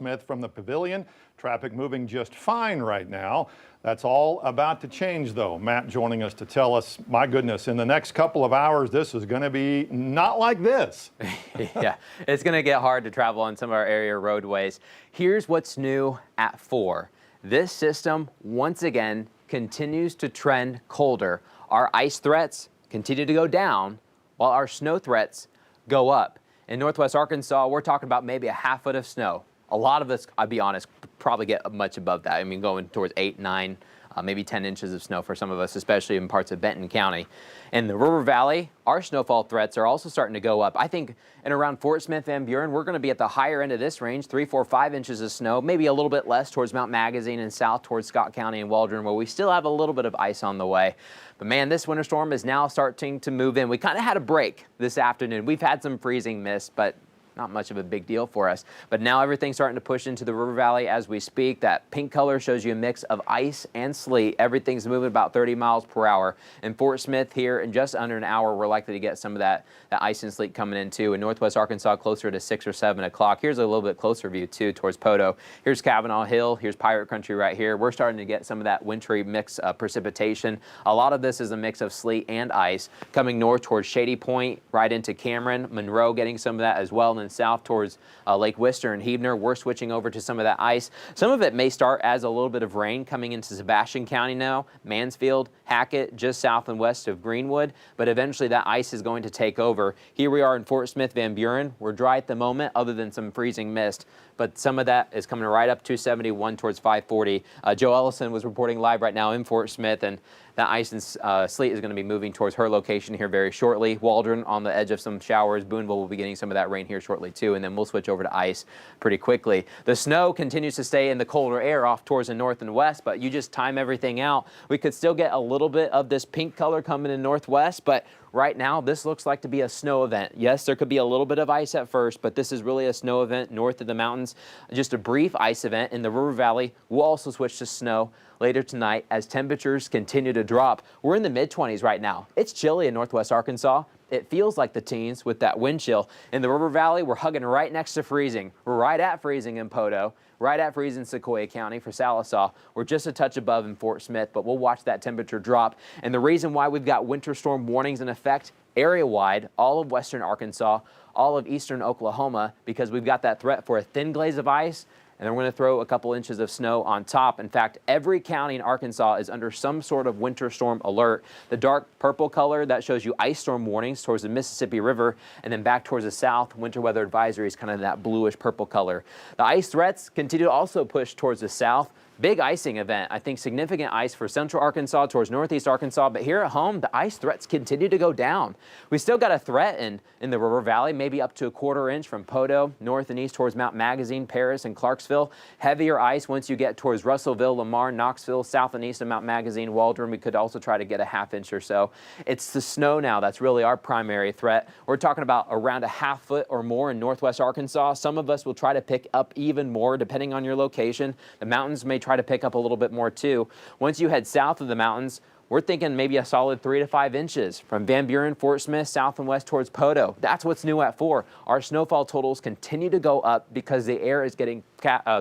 Smith from the pavilion. Traffic moving just fine right now. That's all about to change, though. Matt joining us to tell us, my goodness, in the next couple of hours, this is going to be not like this. Yeah, it's going to get hard to travel on some of our area roadways. Here's what's new at 4. This system, once again, continues to trend colder. Our ice threats continue to go down while our snow threats go up. In northwest Arkansas, we're talking about maybe a half foot of snow. A lot of us, I'll be honest, probably get much above that. I mean, going towards 8, 9, maybe 10 inches of snow for some of us, especially in parts of Benton County. In the River Valley, our snowfall threats are also starting to go up. I think in around Fort Smith, Van Buren, we're going to be at the higher end of this range, 3, 4, 5 inches of snow, maybe a little bit less towards Mount Magazine and south towards Scott County and Waldron, where we still have a little bit of ice on the way. But man, this winter storm is now starting to move in. We kind of had a break this afternoon. We've had some freezing mist, but not much of a big deal for us. But now everything's starting to push into the River Valley as we speak. That pink color shows you a mix of ice and sleet. Everything's moving about 30 miles per hour. In Fort Smith here, in just under an hour, we're likely to get some of that ice and sleet coming in too. In northwest Arkansas, closer to 6 or 7 o'clock. Here's a little bit closer view too towards Poto. Here's Kavanaugh Hill. Here's Pirate Country right here. We're starting to get some of that wintry mix of precipitation. A lot of this is a mix of sleet and ice coming north towards Shady Point, right into Cameron, Monroe getting some of that as well, and then south towards Lake Wister and Heavener. We're switching over to some of that ice. Some of it may start as a little bit of rain coming into Sebastian County now, Mansfield, Hackett, just south and west of Greenwood, but eventually that ice is going to take over. Here we are in Fort Smith, Van Buren. We're dry at the moment other than some freezing mist, but some of that is coming right up 271 towards 540. Joe Ellison was reporting live right now in Fort Smith, and that ice and sleet is going to be moving towards her location here very shortly. Waldron on the edge of some showers. Boonville will be getting some of that rain here shortly too, and then we'll switch over to ice pretty quickly. The snow continues to stay in the colder air off towards the north and west, but you just time everything out. We could still get a little bit of this pink color coming in northwest, but right now, this looks like to be a snow event. Yes, there could be a little bit of ice at first, but this is really a snow event north of the mountains. Just a brief ice event in the River Valley. We'll also switch to snow later tonight as temperatures continue to drop. We're in the mid-20s right now. It's chilly in northwest Arkansas. It feels like the teens with that wind chill. In the River Valley, we're hugging right next to freezing. We're right at freezing in Poto, right at freezing in Sequoia County for Salisaw. We're just a touch above in Fort Smith, but we'll watch that temperature drop. And the reason why we've got winter storm warnings in effect area-wide, all of western Arkansas, all of eastern Oklahoma, because we've got that threat for a thin glaze of ice, and then we're going to throw a couple inches of snow on top. In fact, every county in Arkansas is under some sort of winter storm alert. The dark purple color, that shows you ice storm warnings towards the Mississippi River, and then back towards the south, winter weather advisory is kind of that bluish purple color. The ice threats continue to also push towards the south. Big icing event. I think significant ice for central Arkansas towards northeast Arkansas, but here at home, the ice threats continue to go down. We still got a threat in the River Valley, maybe up to a quarter inch from Poto, north and east towards Mount Magazine, Paris, and Clarksville. Heavier ice once you get towards Russellville, Lamar, Knoxville, south and east of Mount Magazine, Waldron. We could also try to get a half inch or so. It's the snow now that's really our primary threat. We're talking about around a half foot or more in northwest Arkansas. Some of us will try to pick up even more depending on your location. The mountains may try to pick up a little bit more too. Once you head south of the mountains, we're thinking maybe a solid 3 to 5 inches from Van Buren, Fort Smith, south and west towards Poto. That's what's new at 4. Our snowfall totals continue to go up because the air is getting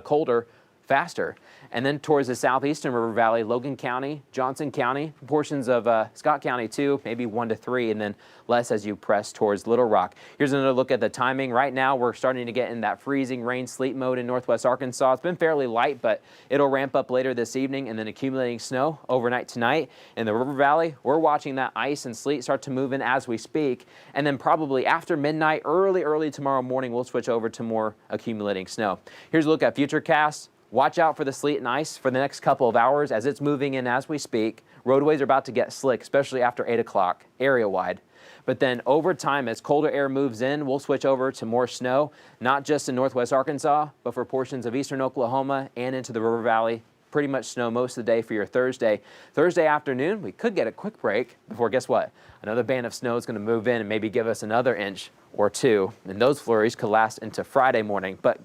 colder faster. And then towards the southeastern River Valley, Logan County, Johnson County, portions of Scott County too, maybe 1 to 3, and then less as you press towards Little Rock. Here's another look at the timing. Right now, we're starting to get in that freezing rain sleet mode in northwest Arkansas. It's been fairly light, but it'll ramp up later this evening and then accumulating snow overnight tonight. In the River Valley, we're watching that ice and sleet start to move in as we speak. And then probably after midnight, early tomorrow morning, we'll switch over to more accumulating snow. Here's a look at Futurecast. Watch out for the sleet and ice for the next couple of hours as it's moving in as we speak. Roadways are about to get slick, especially after 8 o'clock, area-wide. But then over time, as colder air moves in, we'll switch over to more snow, not just in northwest Arkansas, but for portions of eastern Oklahoma and into the River Valley. Pretty much snow most of the day for your Thursday. Thursday afternoon, we could get a quick break before, guess what? Another band of snow is going to move in and maybe give us another inch or two. And those flurries could last into Friday morning. But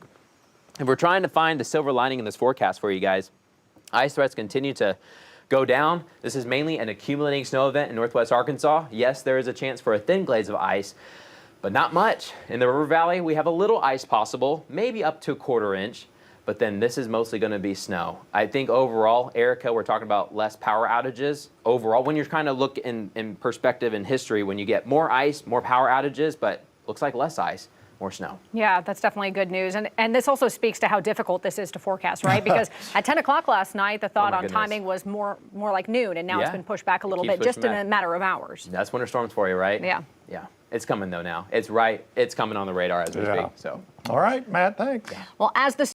if we're trying to find the silver lining in this forecast for you guys, ice threats continue to go down. This is mainly an accumulating snow event in northwest Arkansas. Yes, there is a chance for a thin glaze of ice, but not much. In the River Valley, we have a little ice possible, maybe up to a quarter inch. but then this is mostly going to be snow. I think overall, Erica, we're talking about less power outages. Overall, when you're kind of look in perspective in history, when you get more ice, more power outages, but looks like less ice, more snow. Yeah, that's definitely good news. And this also speaks to how difficult this is to forecast, right? Because at 10 o'clock last night, the thought on timing was more like noon, and now it's been pushed back a little bit just in a matter of hours. That's winter storms for you, right? Yeah. Yeah. It's coming, though, now. It's coming on the radar as we speak. So. All right, Matt, thanks. Well, as the